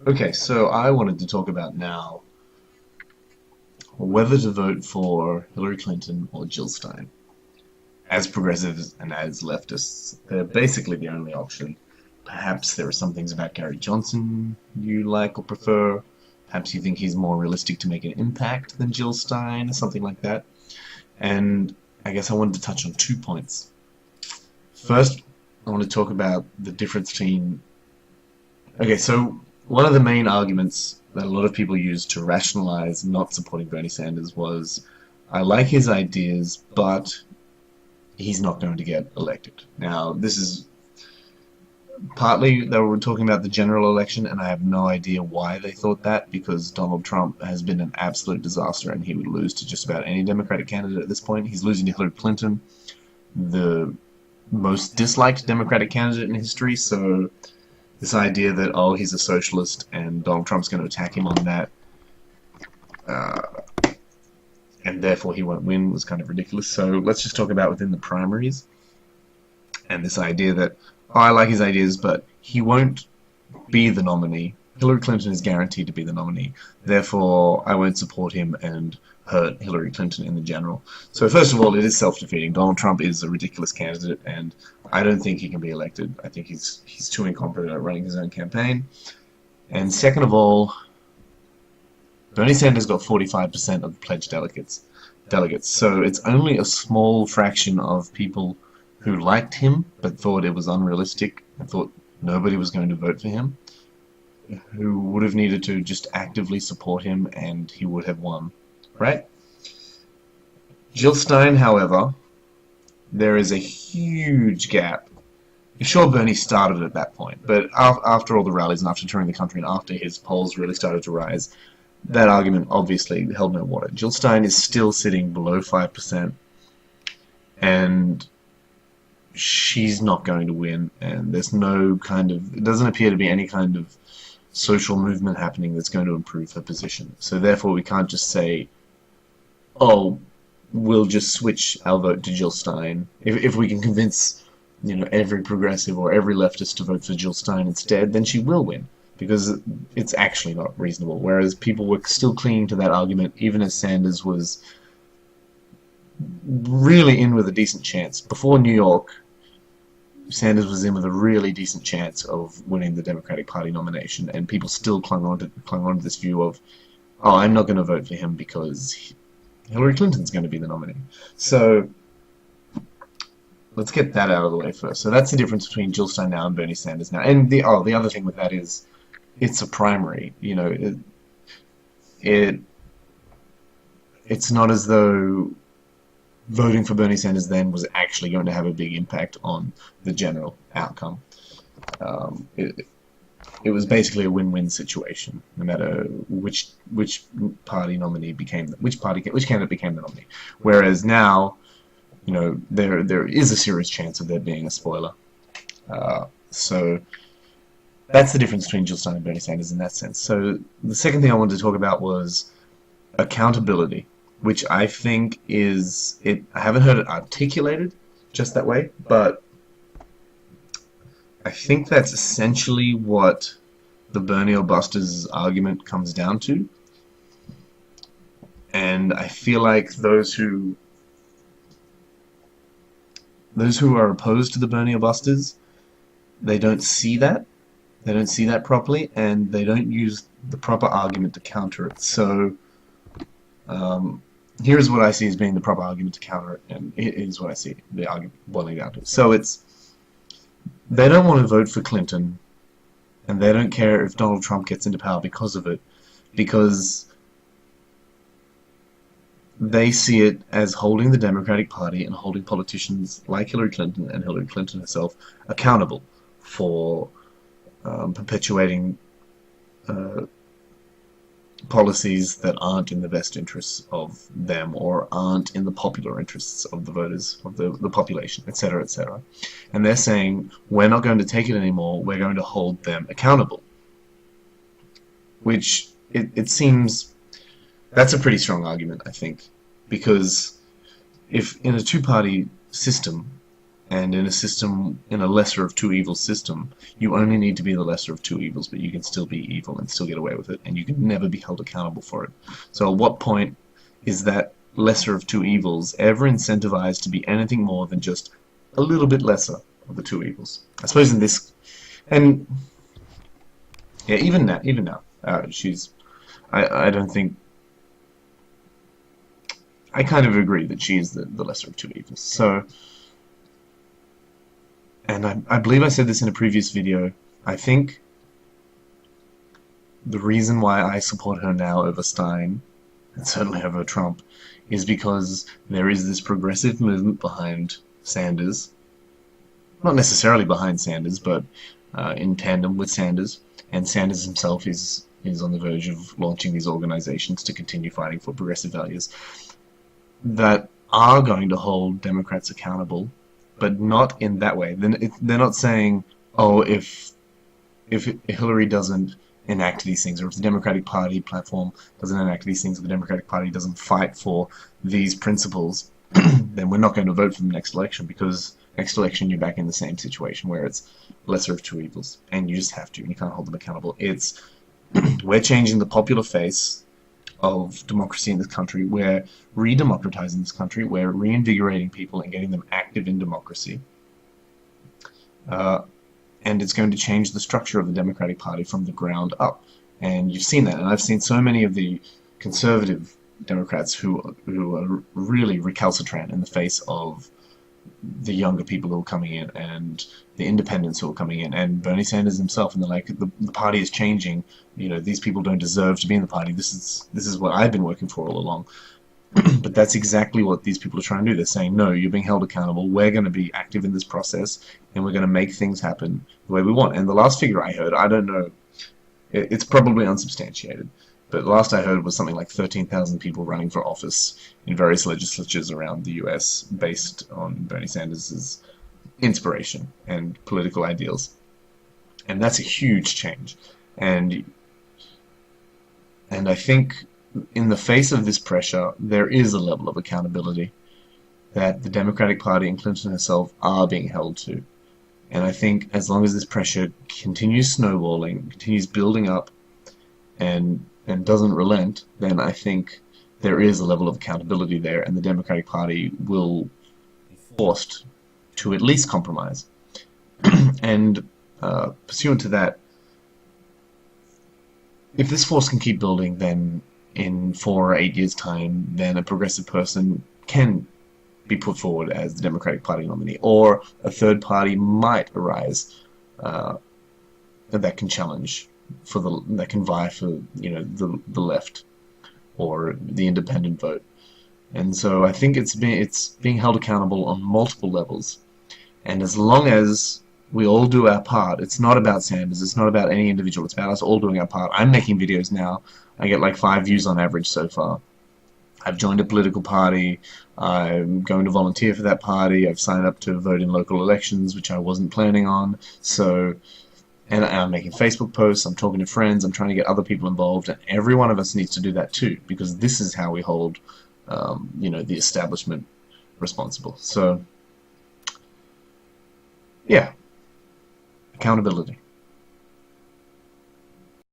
Okay, so I wanted to talk about now whether to vote for Hillary Clinton or Jill Stein. As progressives and as leftists, they're basically the only option. Perhaps there are some things about Gary Johnson you like or prefer. Perhaps you think he's more realistic to make an impact than Jill Stein, or something like that. And I guess I wanted to touch on 2 points. First, I want to talk about the difference between. Okay, so one of the main arguments that a lot of people used to rationalize not supporting Bernie Sanders was, I like his ideas, but he's not going to get elected. Now, this is partly they were talking about the general election, and I have no idea why they thought that, because Donald Trump has been an absolute disaster, and he would lose to just about any Democratic candidate at this point. He's losing to Hillary Clinton, the most disliked Democratic candidate in history, so this idea that, oh, he's a socialist and Donald Trump's going to attack him on that, uh, and therefore he won't win, was kind of ridiculous. So let's just talk about within the primaries, and this idea that, oh, I like his ideas, but he won't be the nominee. Hillary Clinton is guaranteed to be the nominee. Therefore, I won't support him and hurt Hillary Clinton in the general. So first of all, it is self-defeating. Donald Trump is a ridiculous candidate, and I don't think he can be elected. I think he's too incompetent at running his own campaign. And second of all, Bernie Sanders got 45% of the pledged delegates. So it's only a small fraction of people who liked him but thought it was unrealistic and thought nobody was going to vote for him, who would have needed to just actively support him, and he would have won, right? Jill Stein, however, there is a huge gap. Sure, Bernie started at that point, but after all the rallies and after touring the country and after his polls really started to rise, that argument obviously held no water. Jill Stein is still sitting below 5%, and she's not going to win, and there's no kind of, it doesn't appear to be any kind of social movement happening that's going to improve her position. So therefore we can't just say, oh, we'll just switch our vote to Jill Stein. If we can convince, every progressive or every leftist to vote for Jill Stein instead, then she will win, because it's actually not reasonable. Whereas people were still clinging to that argument, even as Sanders was really in with a decent chance. Before New York, Sanders was in with a really decent chance of winning the Democratic Party nomination, and people still clung on to this view of, oh, I'm not going to vote for him because Hillary Clinton's going to be the nominee. So let's get that out of the way first. So that's the difference between Jill Stein now and Bernie Sanders now. And the other thing with that is, it's a primary. It's not as though voting for Bernie Sanders then was actually going to have a big impact on the general outcome. It was basically a win-win situation, no matter which party nominee became which candidate became the nominee. Whereas now, there is a serious chance of there being a spoiler. So that's the difference between Jill Stein and Bernie Sanders in that sense. So the second thing I wanted to talk about was accountability, which I think is it. I haven't heard it articulated just that way, but I think that's essentially what the Bernie or Busters argument comes down to. And I feel like those who are opposed to the Bernie or Busters, they don't see that. They don't see that properly, and they don't use the proper argument to counter it. So here's what I see as being the proper argument to counter it, and it is what I see the argument boiling down to. So they don't want to vote for Clinton, and they don't care if Donald Trump gets into power because of it, because they see it as holding the Democratic Party and holding politicians like Hillary Clinton and Hillary Clinton herself accountable for perpetuating policies that aren't in the best interests of them or aren't in the popular interests of the voters, of the population, etc., etc. And they're saying, we're not going to take it anymore, we're going to hold them accountable. Which, it seems, that's a pretty strong argument, I think, because if in a two-party system, And in a system, in a lesser of two evils system, you only need to be the lesser of two evils, but you can still be evil and still get away with it, and you can never be held accountable for it. So at what point is that lesser of two evils ever incentivized to be anything more than just a little bit lesser of the two evils? I suppose in this, and yeah, even now, I don't think, I kind of agree that she is the lesser of two evils. So, and I believe I said this in a previous video, I think the reason why I support her now over Stein, and certainly over Trump, is because there is this progressive movement behind Sanders, not necessarily behind Sanders, but in tandem with Sanders, and Sanders himself is on the verge of launching these organizations to continue fighting for progressive values that are going to hold Democrats accountable, but not in that way. They're not saying, oh, if Hillary doesn't enact these things, or if the Democratic Party platform doesn't enact these things, or the Democratic Party doesn't fight for these principles, then we're not going to vote for the next election, because next election you're back in the same situation where it's lesser of two evils, and you just have to, and you can't hold them accountable. It's we're changing the popular face of democracy in this country. We're re-democratizing this country. We're reinvigorating people and getting them active in democracy. And it's going to change the structure of the Democratic Party from the ground up. And you've seen that. And I've seen so many of the conservative Democrats who are really recalcitrant in the face of the younger people who are coming in, and the independents who are coming in, and Bernie Sanders himself, and they're like, the party is changing, you know, these people don't deserve to be in the party, this is what I've been working for all along. But that's exactly what these people are trying to do. They're saying, no, you're being held accountable, we're going to be active in this process, and we're going to make things happen the way we want. And the last figure I heard, I don't know, it's probably unsubstantiated, but the last I heard was something like 13,000 people running for office in various legislatures around the US based on Bernie Sanders' inspiration and political ideals. And that's a huge change. And I think in the face of this pressure, there is a level of accountability that the Democratic Party and Clinton herself are being held to. And I think as long as this pressure continues snowballing, continues building up, and doesn't relent, then I think there is a level of accountability there, and the Democratic Party will be forced to at least compromise. And pursuant to that, if this force can keep building, then in 4 or 8 years' time, then a progressive person can be put forward as the Democratic Party nominee, or a third party might arise that can challenge that can vie for, you know, the left or the independent vote. And so I think it's being held accountable on multiple levels. And as long as we all do our part, it's not about Sanders, it's not about any individual, it's about us all doing our part. I'm making videos now. I get like 5 views on average so far. I've joined a political party. I'm going to volunteer for that party. I've signed up to vote in local elections, which I wasn't planning on. So, and I'm making Facebook posts, I'm talking to friends, I'm trying to get other people involved, and every one of us needs to do that too, because this is how we hold, you know, the establishment responsible. So, yeah, accountability.